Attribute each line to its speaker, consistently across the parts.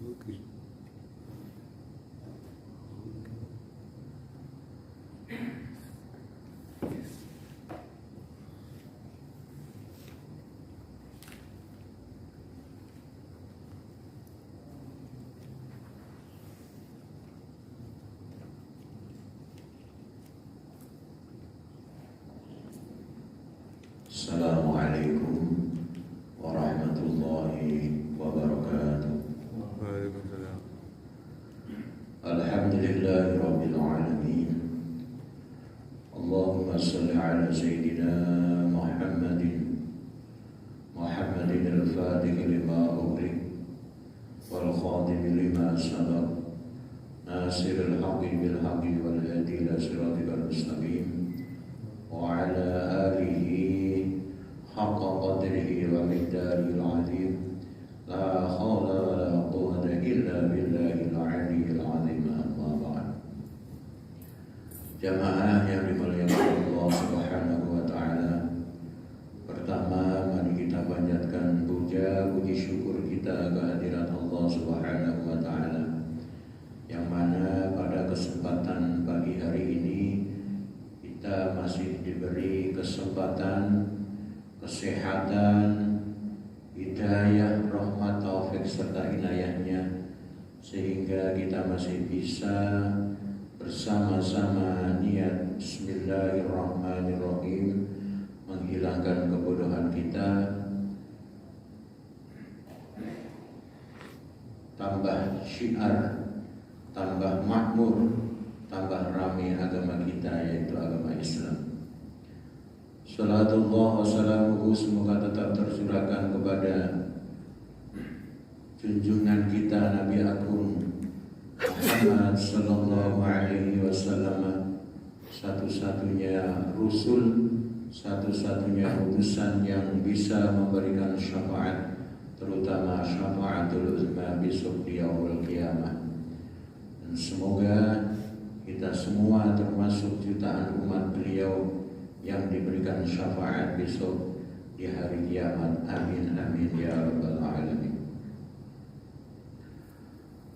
Speaker 1: Oke.
Speaker 2: Assalamualaikum warahmatullahi wabarakatuh.
Speaker 1: Waalaikumsalam.
Speaker 2: Alhamdulillahi rabbil alamin. Allahumma salli ala sayyidina Muhammadin al-fatih lima ughliq wal khatim lima sabaq nasiril haqqi bil haqqi wal hadi ila siratikal mustaqim wa ala alihi haqqa qadrihi wa miqdarihil azim. La haula wa la quwwata illa billahil aliyyil azim. Amma ba'd. Jamaah yang dimuliakan Allah Subhanahu wa taala. Pertama, mari kita panjatkan puja puji syukur kita kehadirat Allah Subhanahu wa taala, yang mana pada kesempatan pagi hari ini kita masih diberi kesempatan, kesehatan, hidayah, rahmat, taufik serta inayahnya, sehingga kita masih bisa bersama-sama niat Bismillahirrahmanirrahim menghilangkan kebodohan kita, tambah syiar, tambah makmur, tambah ramai agama kita, yaitu agama Islam. Salatullah wa salamuhu semoga tetap tercurahkan kepada junjungan kita Nabi Agung Muhammad sallallahu alaihi wasallam, satu-satunya Rasul, satu-satunya utusan yang bisa memberikan syafaat, terutama syafaatul uzma besok di yaumul qiyamah. Dan semoga kita semua termasuk jutaan umat beliau yang diberikan syafaat besok di hari kiamat. Amin amin ya rabbal alamin.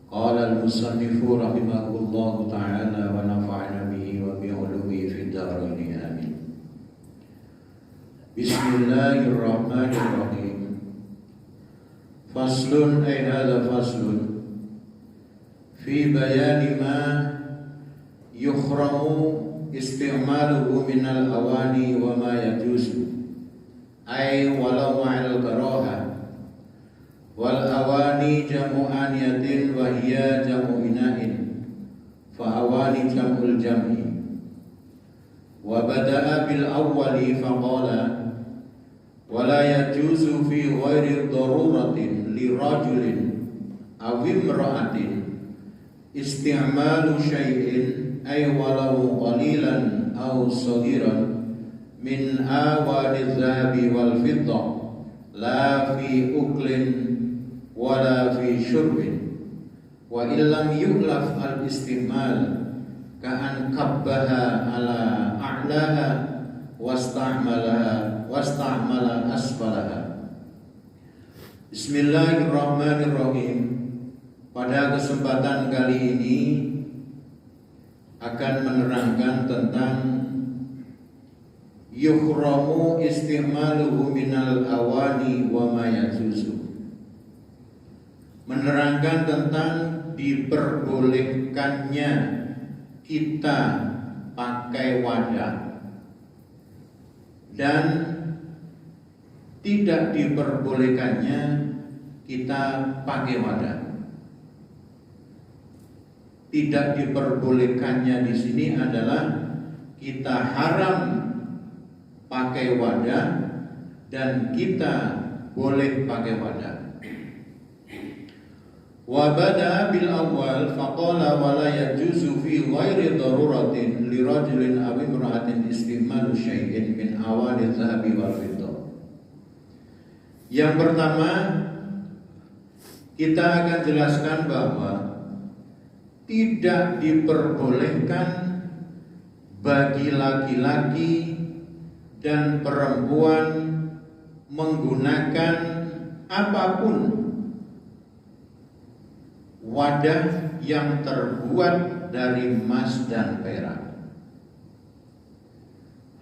Speaker 2: Qala al-musannifu rahimahullahu ta'ala wa nafa'ana bihi wa bi ulumihi fid dharain amin. Bismillahirrahmanirrahim. Faslun ay hadha faslun fi bayani ma yukhramu isti'maluhu minal awani wa ma yajuzu, ay walau ma'al karaha. Wal awani jamu aniyatin wa hiya jamu ina'in, fa awani jamul jam'i. Wa bada'a bil awwali fa qala wa la yajuzu fi ghairi daruratin li rajulin aw imra'atin isti'malu syai'in ay walau qalilan aw saghiran min awani adh-dhahabi wal fiddah la fi uklin wala fi syurbin, wa illam yu'laf al-istimal ka'an kabbaha ala a'laha wasta'mala asfalaha. Bismillahirrahmanirrahim. Pada kesempatan kali ini akan menerangkan tentang yukhramu istimaluhu minal awani wa ma yajuzu, menerangkan tentang diperbolehkannya kita pakai wadah dan tidak diperbolehkannya kita pakai wadah. Tidak diperbolehkannya di sini adalah kita haram pakai wadah dan kita boleh pakai wadah. Wa bada bil awwal faqala wa la yajuzu fi ghairi daruratin li rajulin aw imra'atin istimalu syai'in min awani adh-dhahabi wal fiddah. Yang pertama, kita akan jelaskan bahwa tidak diperbolehkan bagi laki-laki dan perempuan menggunakan apapun wadah yang terbuat dari emas dan perak.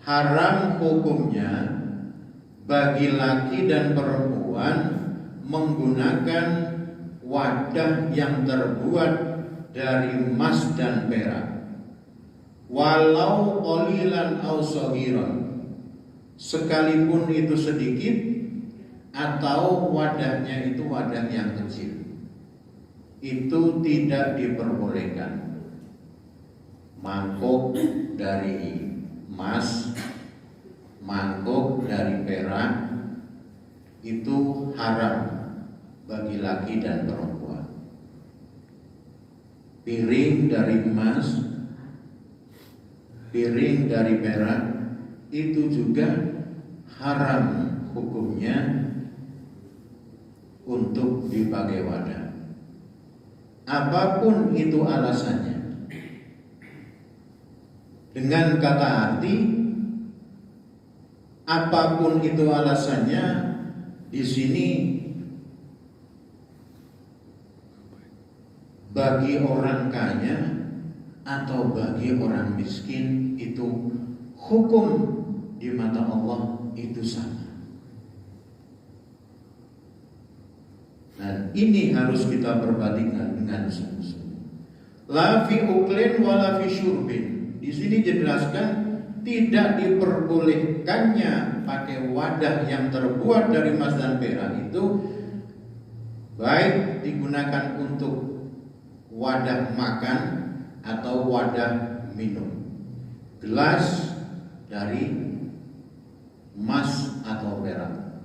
Speaker 2: Haram hukumnya bagi laki dan perempuan menggunakan wadah yang terbuat dari emas dan perak, walau qalilan aw saghiran, sekalipun itu sedikit atau wadahnya itu wadah yang kecil, itu tidak diperbolehkan. Mangkok dari emas, mangkok dari perak itu haram bagi laki dan perempuan. Piring dari emas, piring dari perak itu juga haram hukumnya untuk dipakai wadah. Apapun itu alasannya. Dengan kata arti, apapun itu alasannya, di sini bagi orang kaya atau bagi orang miskin itu hukum di mata Allah itu sama. Dan ini harus kita perbandingkan dengan sungguh-sungguh. La fi uklin wa la fi syurbin. Di sini dijelaskan tidak diperbolehkannya pakai wadah yang terbuat dari emas dan perak itu, baik digunakan untuk wadah makan atau wadah minum. Gelas dari emas atau perak,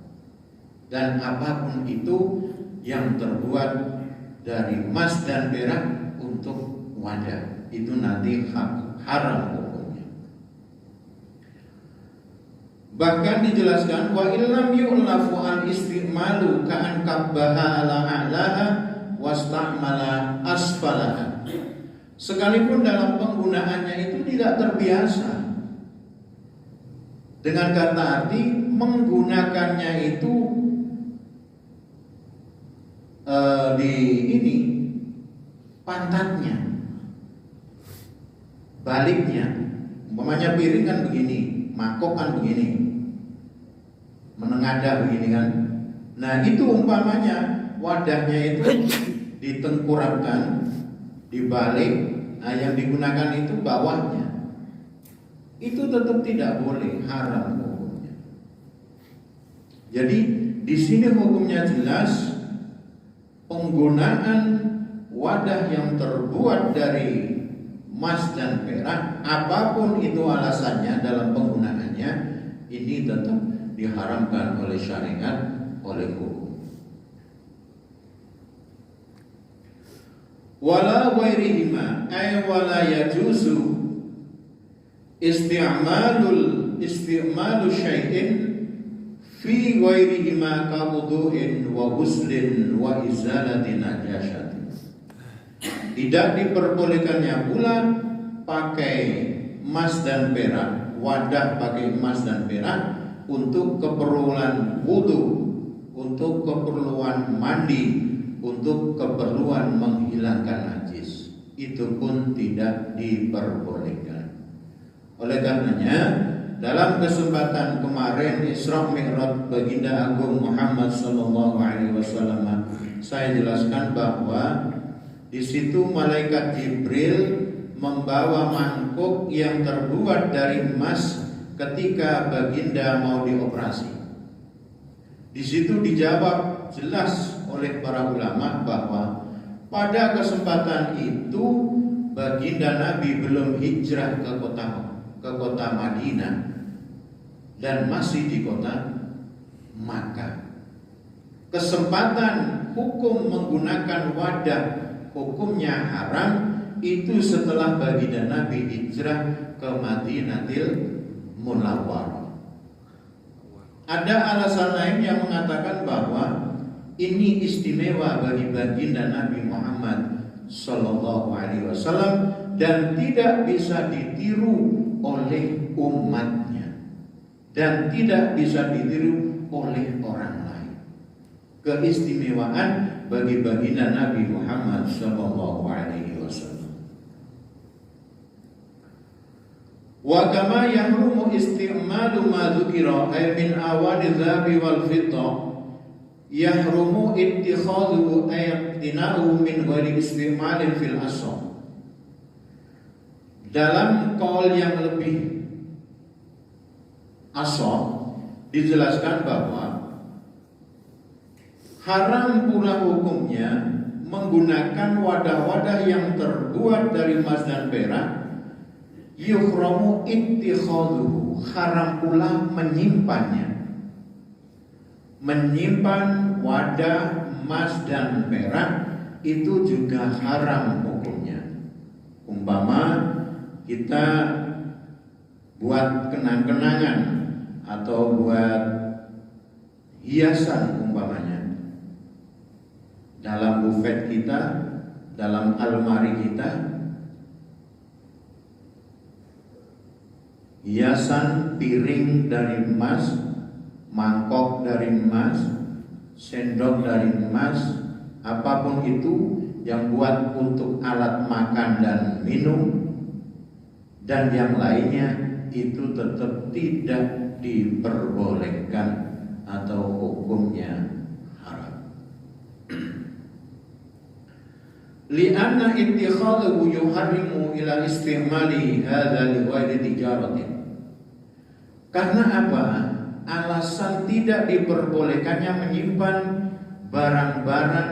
Speaker 2: dan apapun itu yang terbuat dari emas dan perak untuk wadah, itu nanti haram hukumnya. Bahkan dijelaskan wa illam yu'lafu al istimalu ka'an kabbaha ala a'laha wastamala asfalaha. Sekalipun dalam penggunaannya itu tidak terbiasa, dengan kata arti menggunakannya itu di ini pantatnya, baliknya. Umpamanya piring kan begini, mangkok kan begini, menengadah begini kan. Nah itu umpamanya wadahnya itu ditengkurapkan, dibalik. Nah yang digunakan itu bawahnya, itu tetap tidak boleh, haram hukumnya. Jadi di sini hukumnya jelas, penggunaan wadah yang terbuat dari emas dan perak, apapun itu alasannya dalam penggunaannya, ini tetap diharamkan oleh syariat, oleh hukum. Wala ghairihima ay wala yajuzu isti'malu syai'in fi ghairihima ka wudu'in wa ghuslin wa izalati najasyatin. Tidak diperbolehkannya pula pakai emas dan perak, wadah pakai emas dan perak untuk keperluan wudu, untuk keperluan mandi, untuk keperluan menghilangkan najis. Itu pun tidak diperbolehkan. Oleh karenanya, dalam kesempatan kemarin Isra Mi'raj Baginda Agung Muhammad sallallahu alaihi wasallam, saya jelaskan bahwa di situ malaikat Jibril membawa mangkuk yang terbuat dari emas ketika Baginda mau dioperasi. Di situ dijawab jelas oleh para ulama bahwa pada kesempatan itu Baginda Nabi belum hijrah ke kota Madinah dan masih di kota Makkah. Kesempatan hukum menggunakan wadah hukumnya haram itu setelah Baginda Nabi hijrah ke Madinatul Munawwarah. Ada alasan lain yang mengatakan bahwa ini istimewa bagi Baginda Nabi Muhammad sallallahu alaihi wasallam dan tidak bisa ditiru oleh umatnya dan tidak bisa ditiru oleh orang lain. Keistimewaan bagi baginda Nabi Muhammad sallallahu alaihi wasallam. Wa kama yahrumu isti'malu ma dzukira ay min awadi dzahabi wal fiddah yahrumu ittikhadhu ayatinahu min ghairi isti'malin fil asal. Dalam qaul yang lebih asal dijelaskan bahwa haram pula hukumnya menggunakan wadah-wadah yang terbuat dari emas dan perak. Yuhramu ittikhadhuhu, haram pula menyimpannya. Menyimpan wadah emas dan perak itu juga haram hukumnya. Umpama kita buat kenang-kenangan atau buat hiasan umpamanya dalam bufet kita, dalam almari kita, hiasan piring dari emas, mangkok dari emas, sendok dari emas, apapun itu yang buat untuk alat makan dan minum dan yang lainnya itu tetap tidak diperbolehkan atau hukumnya haram. Li'anna ittikhadhuhu yuharrimu ila istimali hadza li ghairi tijaratin. Karena apa? Alasan tidak diperbolehkannya menyimpan barang-barang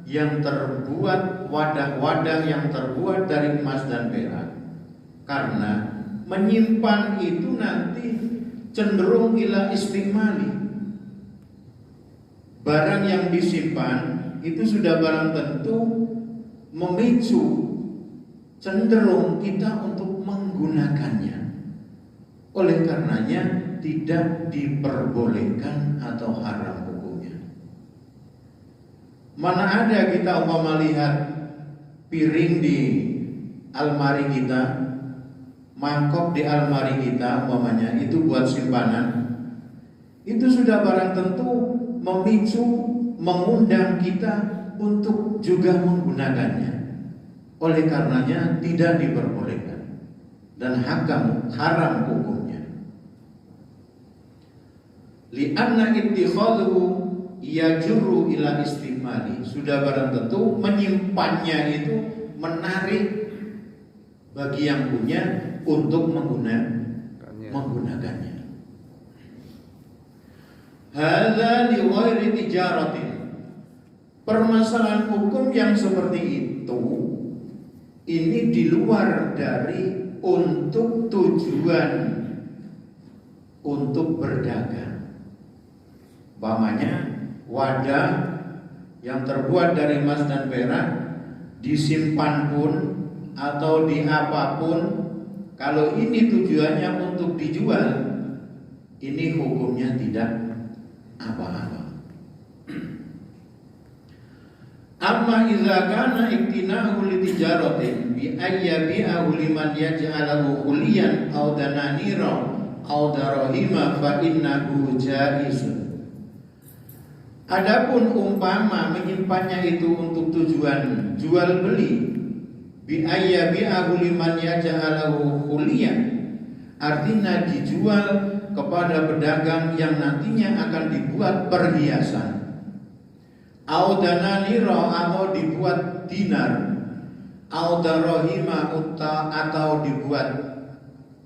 Speaker 2: yang terbuat, wadah-wadah yang terbuat dari emas dan perak. Karena menyimpan itu nanti cenderung ila istimali. Barang yang disimpan itu sudah barang tentu memicu cenderung kita untuk menggunakannya. Oleh karenanya tidak diperbolehkan atau haram hukumnya. Mana ada kita umpama lihat piring di almari kita, mangkok di almari kita umpamanya itu buat simpanan, itu sudah barang tentu memicu, mengundang kita untuk juga menggunakannya. Oleh karenanya tidak diperbolehkan dan haram hukumnya. Li'anna ittikhadhu yajurru ila istimali, sudah barang tentu menyimpannya itu menarik bagi yang punya untuk menggunakannya. Hadza li ghairi tijaratin. Permasalahan hukum yang seperti itu ini di luar dari untuk tujuan untuk berdagang. Umpamanya wadah yang terbuat dari emas dan perak disimpan pun atau di apapun, kalau ini tujuannya untuk dijual, ini hukumnya tidak apa-apa. Amma idza kana iktinahu li tijaratin bi ayyabi'ahu liman yaj'alahu khuliyan aw dananira aw darahima fa innahu jaizun. Adapun umpama menyimpannya itu untuk tujuan jual beli, bi ayyabi'ahu liman yaj'alahu khuliyan, artinya dijual kepada pedagang yang nantinya akan dibuat perhiasan. Au dananira, atau dibuat dinar, au darahima, atau dibuat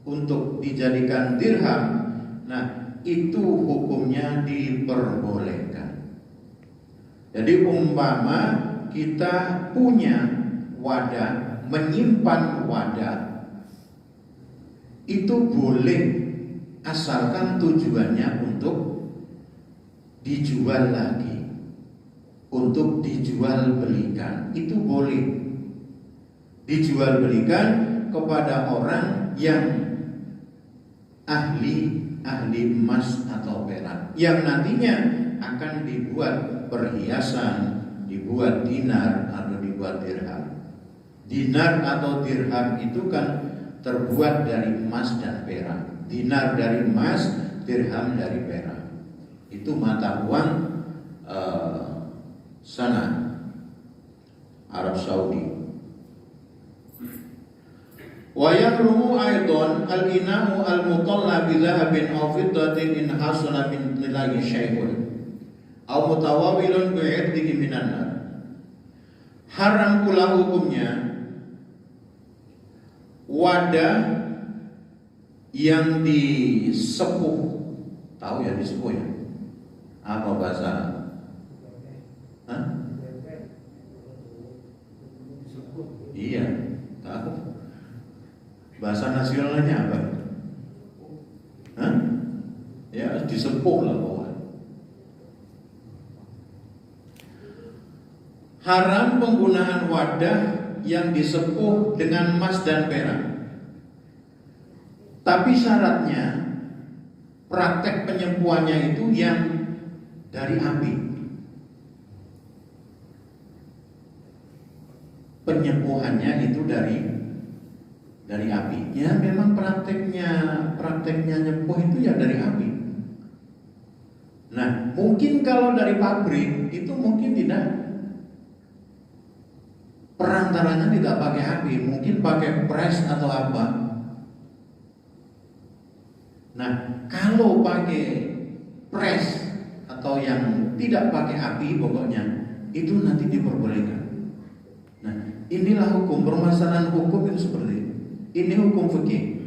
Speaker 2: untuk dijadikan dirham. Nah, itu hukumnya diperbolehkan. Jadi umpama kita punya wadah, menyimpan wadah, itu boleh asalkan tujuannya untuk dijual lagi, untuk dijual belikan. Itu boleh dijual belikan kepada orang yang ahli emas atau perak, yang nantinya akan dibuat perhiasan, dibuat dinar atau dibuat dirham. Dinar atau dirham itu kan terbuat dari emas dan perak. Dinar dari emas, dirham dari perak. Itu mata uang sana Arab Saudi. Wa yahrumu aidan al-ina'u al-mutalla bi dhahabin aw fiddatin in hasala min tilai syai'un aw mutawawilun bi 'irdihi minan nar. Haram pula hukumnya wadah yang disepuh. Tahu ya disepuh ya? Apa bahasa? Hah? Iya, tahu. Bahasa nasionalnya apa? Hah? Ya disepuh lah pokoknya. Haram penggunaan wadah yang disepuh dengan emas dan perak. Tapi syaratnya praktek penyempuhannya itu yang dari api. Penyempuhannya itu dari api. Ya memang prakteknya nyempuh itu ya dari api. Nah, mungkin kalau dari pabrik itu mungkin tidak, perantaranya tidak pakai api, mungkin pakai press atau apa. Nah, kalau pakai press atau yang tidak pakai api pokoknya itu nanti diperbolehkan. Nah, inilah hukum, permasalahan hukum itu seperti itu. Ini hukum fikih.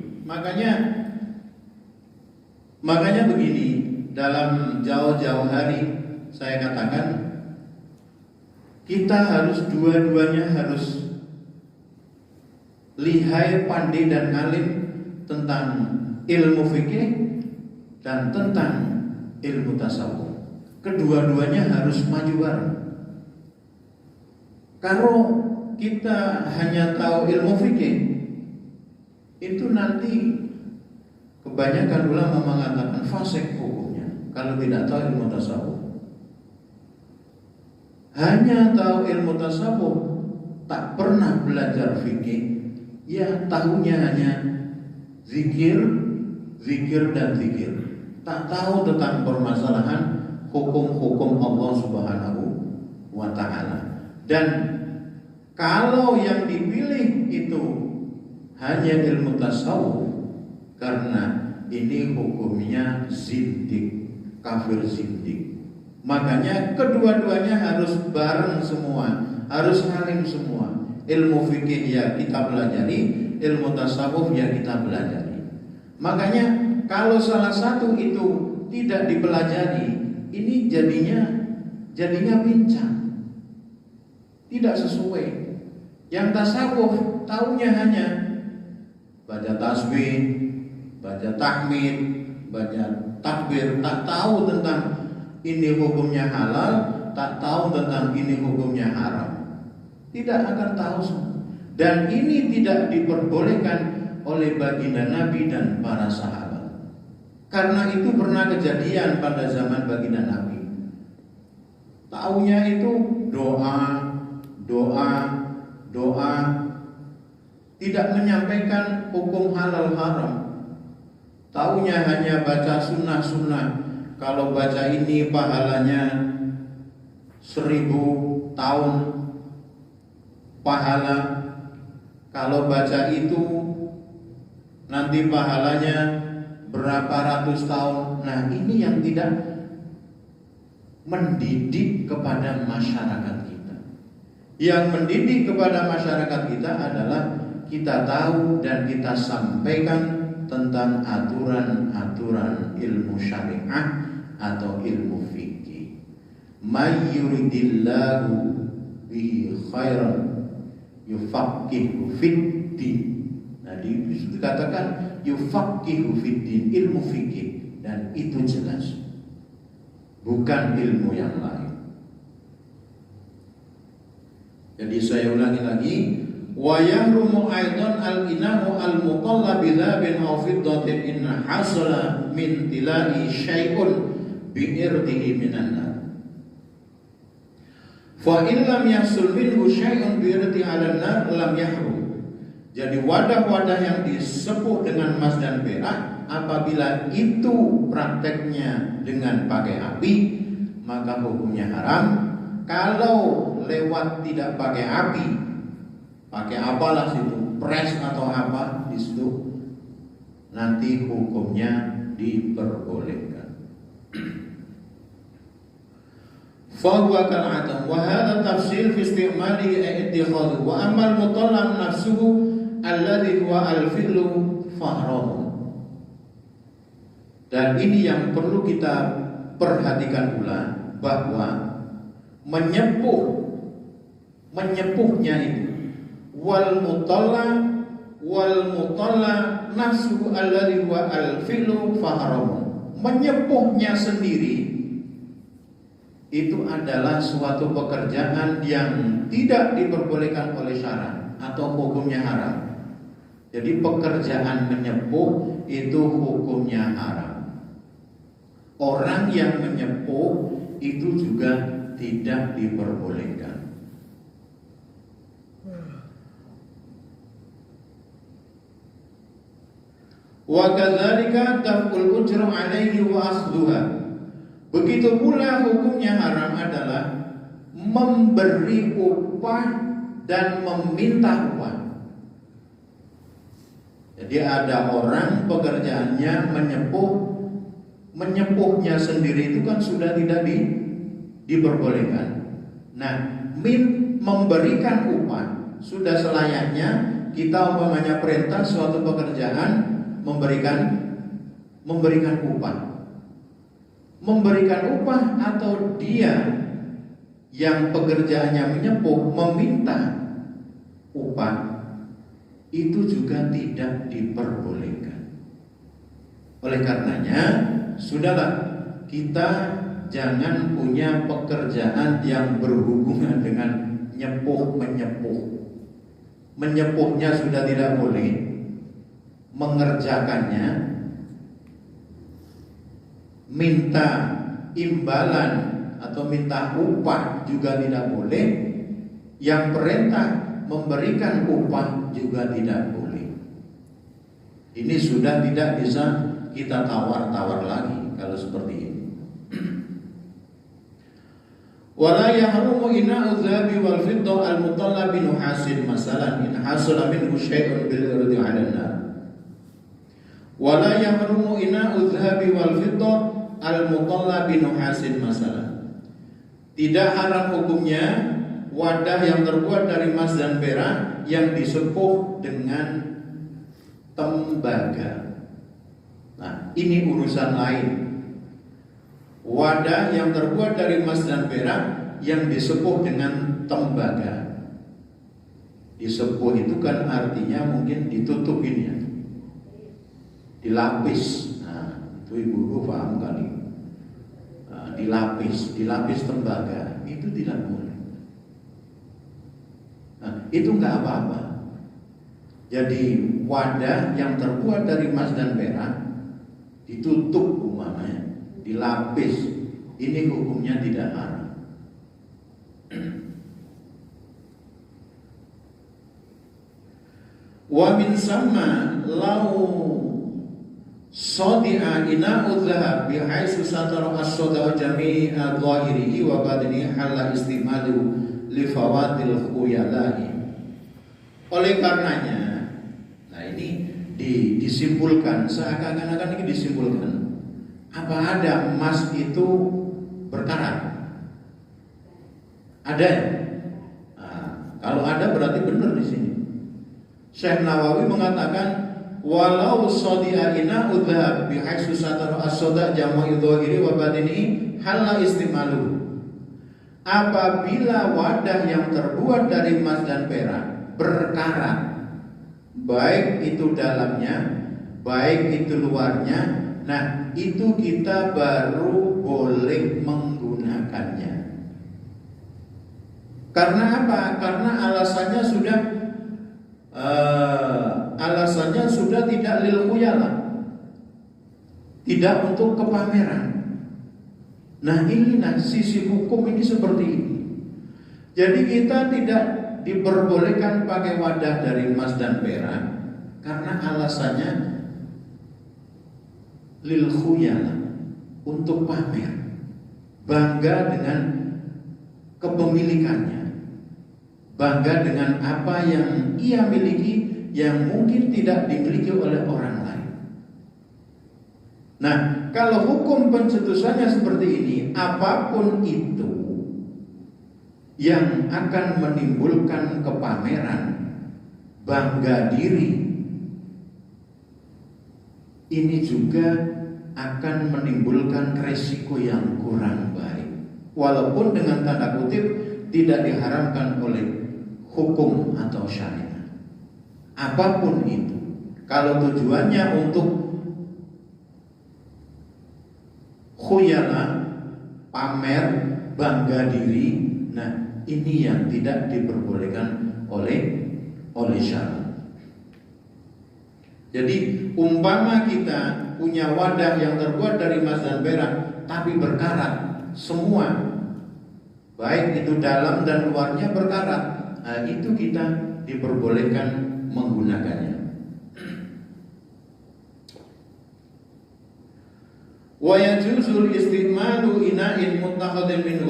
Speaker 2: Makanya begini, dalam jauh-jauh hari saya katakan kita harus dua-duanya harus lihai, pandai dan alim tentang ilmu fikih dan tentang ilmu tasawuf. Kedua-duanya harus maju bareng. Kalau kita hanya tahu ilmu fikih, itu nanti kebanyakan ulama mengatakan fasik hukumnya kalau tidak tahu ilmu tasawuf. Hanya tahu ilmu tasawuf, tak pernah belajar fikih, ya tahunya hanya zikir dan zikir. Tak tahu tentang permasalahan hukum-hukum Allah Subhanahu wa ta'ala. Dan kalau yang dipilih itu hanya ilmu tasawuf, karena ini hukumnya zindik, kafir zindik. Makanya kedua-duanya harus bareng semua, harus saling semua. Ilmu fikih ya kita pelajari, ilmu tasawuf ya kita pelajari. Makanya kalau salah satu itu tidak dipelajari, ini jadinya pincang, tidak sesuai. Yang tasawuf tahunya hanya baca tasbih, baca tahmid, baca takbir, tak tahu tentang ini hukumnya halal, tak tahu tentang ini hukumnya haram. Tidak akan tahu semua. Dan ini tidak diperbolehkan oleh baginda Nabi dan para sahabat. Karena itu pernah kejadian pada zaman baginda Nabi. Taunya itu doa, tidak menyampaikan hukum halal haram. Taunya hanya baca sunnah. Kalau baca ini pahalanya 1000 tahun pahala. Kalau baca itu nanti pahalanya berapa ratus tahun. Nah, ini yang tidak mendidik kepada masyarakat kita. Yang mendidik kepada masyarakat kita adalah kita tahu dan kita sampaikan tentang aturan-aturan ilmu syariah atau ilmu fikih. May yuridillahu bihi khairan yufaqihu fiddin. Nah, dikatakan yufaqihu fiddin, ilmu fikih, dan itu jelas bukan ilmu yang lain. Jadi saya ulangi lagi, wa yahrumu aidan al-inahu al-muqalla bi dhabin aw fiddatin in hasala min tilai syai'un bi irdihi minan nar. Fa in lam yahsul minhu syai'un bi irdi 'ala nar lam yahrum. Jadi wadah-wadah yang disepuh dengan emas dan perak, apabila itu prakteknya dengan pakai api, maka hukumnya haram. Kalau lewat tidak pakai api, pakai apalah situ, pres atau apa di situ, nanti hukumnya diperbolehkan. Fahuwa kal'atam wa hadha tafsil fi istimali i'tikhadhu wa amma al-mutallaq nafsuhu alladhi huwa al-fi'lu fahram. Dan ini yang perlu kita perhatikan pula, bahwa menyepuhnya itu wal mutalla nafsu alladhi wa al-fi'lu fahram. Menyepuhnya sendiri itu adalah suatu pekerjaan yang tidak diperbolehkan oleh syara atau hukumnya haram. Jadi pekerjaan menyepuh itu hukumnya haram. Orang yang menyepuh itu juga tidak diperbolehkan. Wa kadzalika daf'ul ujra 'alaihi wa akhdhuha. Begitu pula hukumnya haram adalah memberi upah dan meminta upah. Jadi ada orang pekerjaannya menyepuhnya sendiri itu kan sudah tidak diperbolehkan. Nah, memberikan upah sudah selayaknya kita umpamanya perintah suatu pekerjaan memberikan upah. Memberikan upah atau dia yang pekerjaannya menyepuh meminta upah itu juga tidak diperbolehkan. Oleh karenanya, sudahlah kita jangan punya pekerjaan yang berhubungan dengan menyepuh. Menyepuhnya sudah tidak boleh, mengerjakannya, minta imbalan atau minta upah juga tidak boleh. Yang perintah memberikan upah juga tidak boleh. Ini sudah tidak bisa kita tawar-tawar lagi kalau seperti ini. Wala yahrumu ina'u dhahabi wal fiddah al-mutalla bi nuhasin masalan in hasala minhu syai'un bil irdi 'ala an-nar. Wala yahrumu ina'u dhahabi wal fiddah al-mutalla bi nuhasin masalan. Tidak haram hukumnya wadah yang terbuat dari emas dan perak yang disepuh dengan tembaga. Nah, ini urusan lain. Wadah yang terbuat dari emas dan perak yang disepuh dengan tembaga. Disepuh itu kan artinya mungkin ditutupin ya, dilapis. Nah, itu ibu-ibu paham kali. Nah, dilapis tembaga itu tidak boleh. Nah, itu nggak apa-apa. Jadi wadah yang terbuat dari emas dan perak ditutup umpamanya, dilapis, ini hukumnya tidak haram. Wa min sama lau sadi'a ina'u dhahab bihaitsu satara as-sada jami'a dhahirihi wa badnihi halla istimalu li fawatil khuyalahi. Oleh karenanya, nah ini disimpulkan, seakan-akan ini disimpulkan, apa ada emas itu berkarat? Ada. Nah, kalau ada berarti benar di sini. Syekh Nawawi mengatakan walau sadi'a ina'u dhahab bihaitsu satara as-sada jami'a dhahiri wa badnihi halla istimalu. Apabila wadah yang terbuat dari emas dan perak berkarat, baik itu dalamnya, baik itu luarnya, nah itu kita baru boleh menggunakannya. Karena apa? Karena alasannya sudah tidak lil khuyala, tidak untuk kepameran. Nah ini sisi hukum ini seperti ini. Jadi kita tidak diperbolehkan pakai wadah dari emas dan perak karena alasannya lil khuyala, untuk pamer, bangga dengan kepemilikannya.
Speaker 1: bangga dengan apa yang ia miliki yang mungkin tidak dimiliki oleh orang lain. Nah, kalau hukum pencetusannya seperti ini, apapun itu yang akan menimbulkan kepameran, bangga diri, ini juga akan menimbulkan resiko yang kurang baik. Walaupun dengan tanda kutip tidak diharamkan oleh hukum atau syariat. Apapun itu, kalau tujuannya untuk khuyala, pamer, bangga diri, nah ini yang tidak diperbolehkan oleh syariat. Jadi umpama kita punya wadah yang terbuat dari emas dan perak tapi berkarat semua, baik itu dalam dan luarnya berkarat, nah, itu kita diperbolehkan menggunakannya. Wa yajuzul istimalu ina'in muttakhadhin min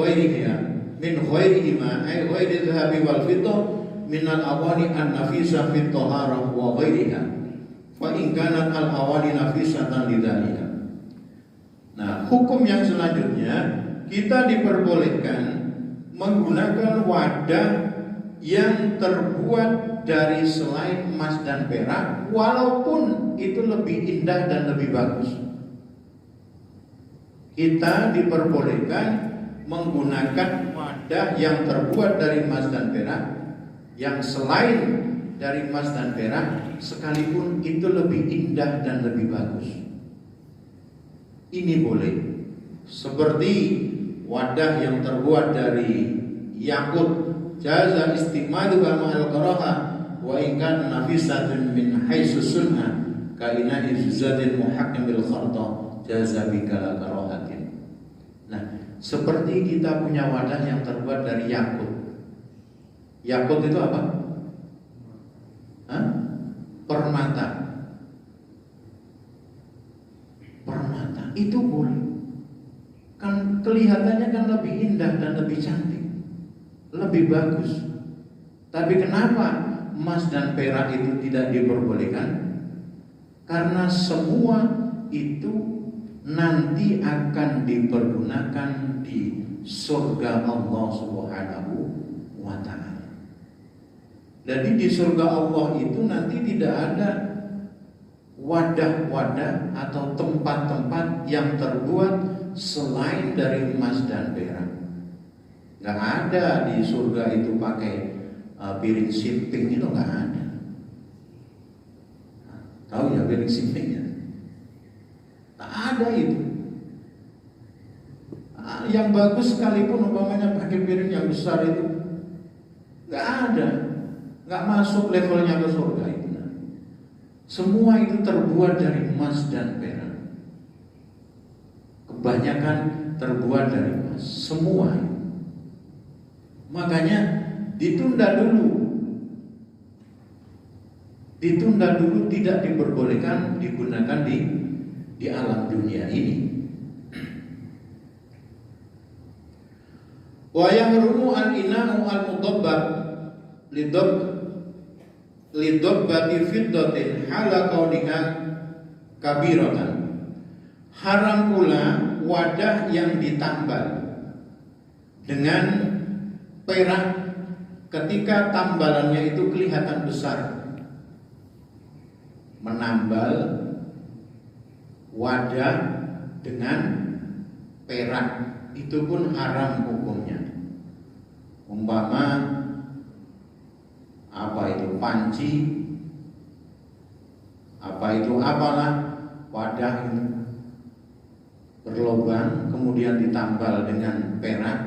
Speaker 1: ghairihima ay ghairi dhahabi wal fiddah min al-awani an-nafisa fit taharah wa ghairiha fa in kanat al-awani nafisatan lidzalika. Nah, hukum yang selanjutnya, kita diperbolehkan menggunakan wadah yang terbuat dari selain emas dan perak walaupun itu lebih indah dan lebih bagus. Kita diperbolehkan menggunakan wadah yang terbuat dari emas dan perak yang selain dari emas dan perak sekalipun itu lebih indah dan lebih bagus. Ini boleh. Seperti wadah yang terbuat dari yakut, jaza istimalu ma'al qaraha wa in kana nafisatan min haitsu sunna ka ina'i zuzatin muhakkam bil kharta jaza bika karahatin. Nah, seperti kita punya wadah yang terbuat dari yakut. Yakut itu apa? Permata. Permata itu boleh. Kan kelihatannya kan lebih indah dan lebih cantik, lebih bagus. Tapi kenapa emas dan perak itu tidak diperbolehkan? Karena semua itu nanti akan dipergunakan di surga Allah Subhanahu wa ta'ala. Jadi di surga Allah itu nanti tidak ada wadah-wadah atau tempat-tempat yang terbuat selain dari emas dan perak. Gak ada di surga itu pakai piring simping, itu gak ada. Tahu ya piring simpingnya? Tak ada itu. Yang bagus sekalipun umpamanya pakai piring yang besar itu gak ada. Gak masuk levelnya ke surga itu. Semua itu terbuat dari emas dan perak. Kebanyakan terbuat dari emas. Semua itu. Makanya ditunda dulu, tidak diperbolehkan digunakan di alam dunia ini. Wa yahrumu al-ina'u al-mudabbab lidabbati fiddatin hala kauniha kabiratan. Haram pula wadah yang ditambal dengan perak ketika tambalannya itu kelihatan besar. Menambal wadah dengan perak itu pun haram hukumnya. Umpama apa itu panci, apa itu apalah, wadah itu berlubang kemudian ditambal dengan perak,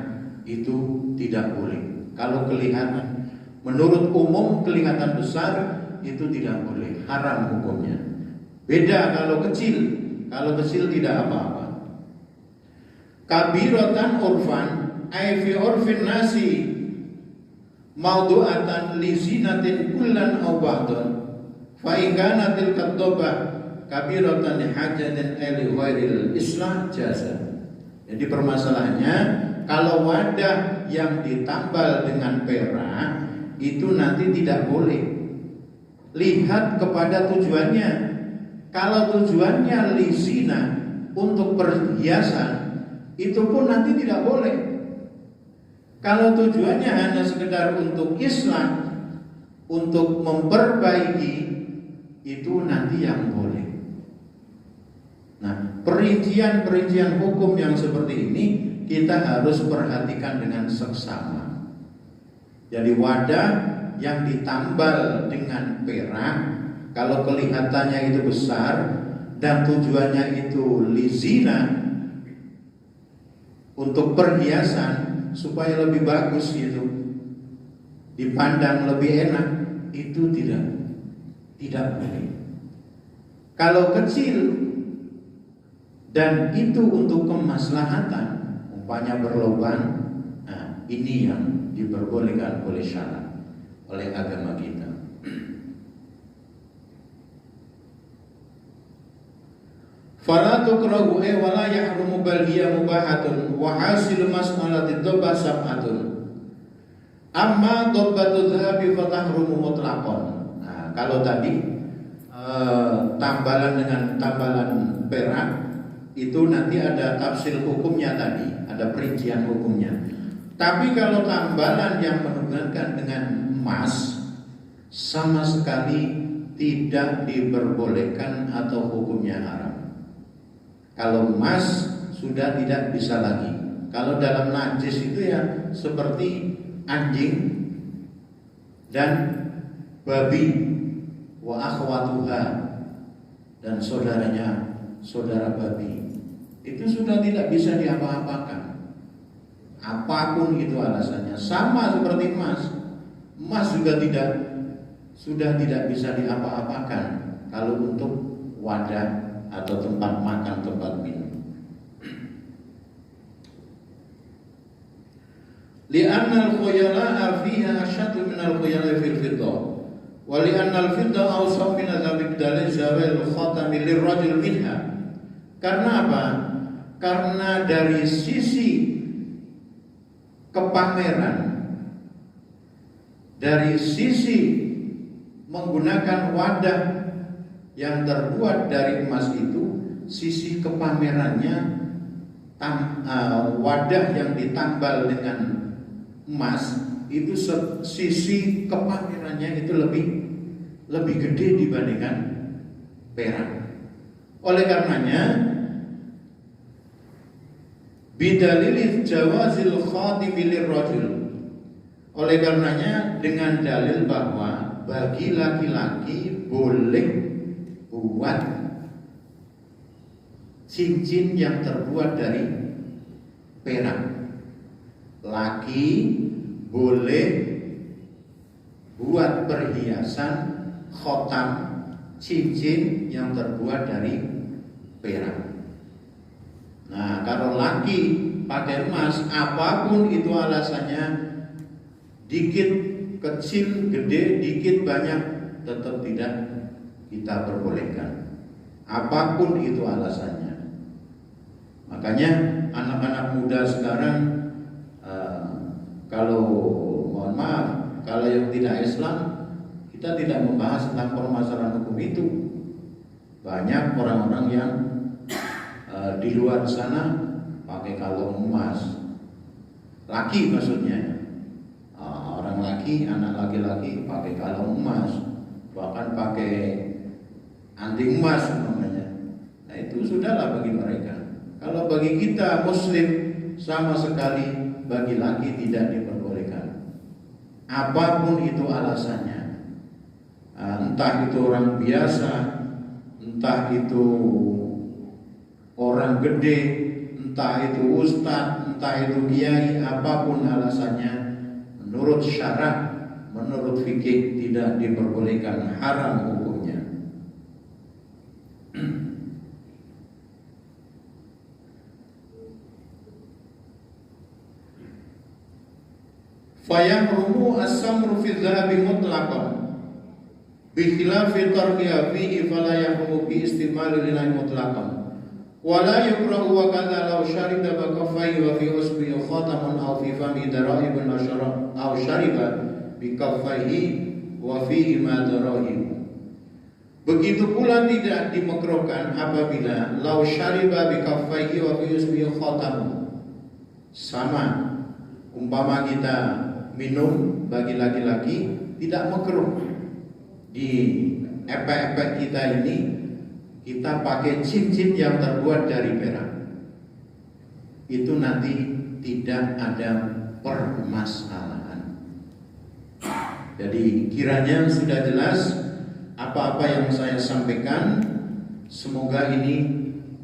Speaker 1: itu tidak boleh. Kalau kelihatan, menurut umum kelihatan besar, itu tidak boleh, haram hukumnya. Beda kalau kecil tidak apa-apa. Kabiratan urfan ay fi urfin nasi maudu'atan li zinatin kullan aw ba'dan fa in kana tilka dhabah kabiratan li hajatin li ghairil islam jaza. Jadi permasalahannya, kalau wadah yang ditambal dengan perak itu nanti tidak boleh. Lihat kepada tujuannya. Kalau tujuannya lizina, untuk perhiasan, itu pun nanti tidak boleh. Kalau tujuannya hanya sekedar untuk Islam, untuk memperbaiki, itu nanti yang boleh. Nah, perincian-perincian hukum yang seperti ini kita harus perhatikan dengan seksama. Jadi wadah yang ditambal dengan perak, kalau kelihatannya itu besar dan tujuannya itu lizina, untuk perhiasan supaya lebih bagus gitu, dipandang lebih enak, itu tidak boleh. Kalau kecil dan itu untuk kemaslahatan, umpamanya berlobang, nah ini yang diperbolehkan oleh syara, oleh agama kita. Fala tukrahu wa la yahrumu bal hiya mubahatun wa hasil mas'alati dhabba sab'atun. Amma dhabbatu dhahabi fatahrumu mutlaqan. Nah, kalau tadi tambalan dengan tambalan perak itu nanti ada tafsir hukumnya tadi, ada perincian hukumnya. Tapi kalau tambalan yang menggunakan dengan emas sama sekali tidak diperbolehkan atau hukumnya haram. Kalau emas sudah tidak bisa lagi. Kalau dalam najis itu ya seperti anjing dan babi wa akhwatuha dan saudaranya, saudara babi. Itu sudah tidak bisa diapa-apakan. Apapun itu alasannya, sama seperti emas. Emas juga sudah tidak bisa diapa-apakan kalau untuk wadah atau tempat makan, tempat minum. Li'anna al-khuyala'a fiha asyaddu min al-khuyala'i fil fiddah. Wa li'anna al-fiddah awsam min adzabi dalil zawal khatami lirrajul minha. Karena apa? Karena dari sisi kepameran, dari sisi menggunakan wadah yang terbuat dari emas itu, sisi kepamerannya, wadah yang ditambal dengan emas itu sisi kepamerannya itu lebih gede dibandingkan perak. Oleh karenanya bidalil jawazil khatimi lirrajul, oleh karenanya dengan dalil bahwa bagi laki-laki boleh buat cincin yang terbuat dari perak. Laki boleh buat perhiasan khotam, cincin yang terbuat dari perak. Nah, kalau laki pakai emas, apapun itu alasannya, dikit, kecil, gede, dikit, banyak, tetap tidak kita perbolehkan, apapun itu alasannya. Makanya anak-anak muda sekarang kalau mohon maaf, kalau yang tidak Islam, kita tidak membahas tentang permasalahan hukum itu. Banyak orang-orang yang di luar sana pakai kalung emas, laki maksudnya, orang laki, anak laki-laki pakai kalung emas, bahkan pakai anting emas namanya. Nah itu sudahlah bagi mereka. Kalau bagi kita Muslim sama sekali bagi laki tidak diperbolehkan. Apapun itu alasannya, entah itu orang biasa, entah itu orang gede, entah itu ustadz, entah itu kiai, apapun alasannya, menurut syara, menurut fikih tidak diperbolehkan, haram hukumnya. Fayahrumu as-samru fi dhahabi mutlaqan bi khilafi tarkiya fihi fala yahrumu bi istimali lillahi mutlaqan wa la yukrahu wa kadza law sharida bi kaffayhi wa fi usbihi khatamun aw fi fami daraibun aw shariba bikaffaihi wa fihi ma darahim. Begitu pula tidak dimakruhkan apabila law syariba bikaffaihi wa fi ismihi khatamu. Sama umpama kita minum bagi laki-laki tidak makruh. Di epek-epek kita ini kita pakai cincin yang terbuat dari perak. Itu nanti tidak ada permasalahan. Jadi kiranya sudah jelas apa-apa yang saya sampaikan, semoga ini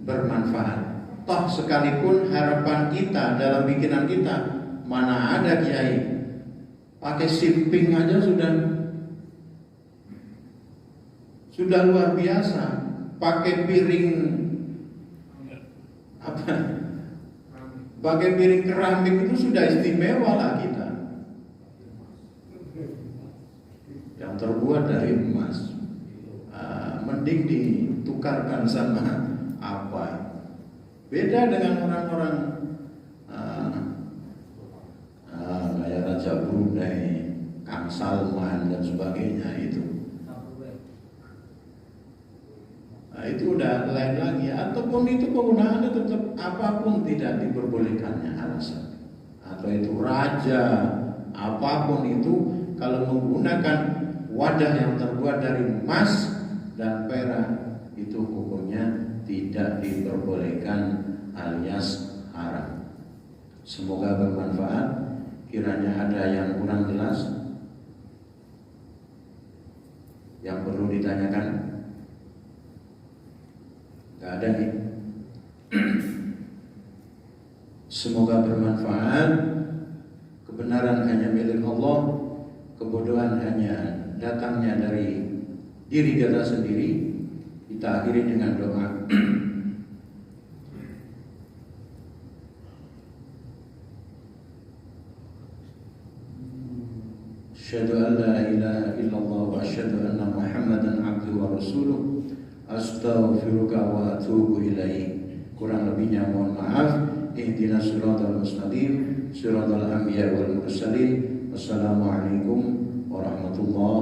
Speaker 1: bermanfaat. Toh sekalipun harapan kita dalam pikiran kita, mana ada kiai pakai simping aja sudah luar biasa. Pakai piring apa? Pakai piring keramik itu sudah istimewa lah kita. Yang terbuat dari emas. Mending ditukarkan sama apa? Beda dengan orang-orang kayak Raja Brunei, Kang Salman dan sebagainya itu. Nah, itu udah lain lagi. Ataupun itu penggunaannya tetap apapun tidak diperbolehkannya alasan. Atau itu raja, apapun itu kalau menggunakan wadah yang terbuat dari emas dan perak itu hukumnya tidak diperbolehkan alias haram. Semoga bermanfaat. Kiranya ada yang kurang jelas yang perlu ditanyakan, gak ada nih. Semoga bermanfaat. Kebenaran hanya milik Allah, kebodohan hanya datangnya dari diri kita sendiri. Kita akhiri dengan doa. Asyhadu an la ilaha illallah wa asyhadu anna Muhammadan abduhu wa rasuluh. Astaghfiruka wa atubu ilaih. Kurang lebihnya mohon maaf. Ihdinas siratal mustaqim, siratal anbiya wal mursalin. Wassalamualaikum warahmatullahi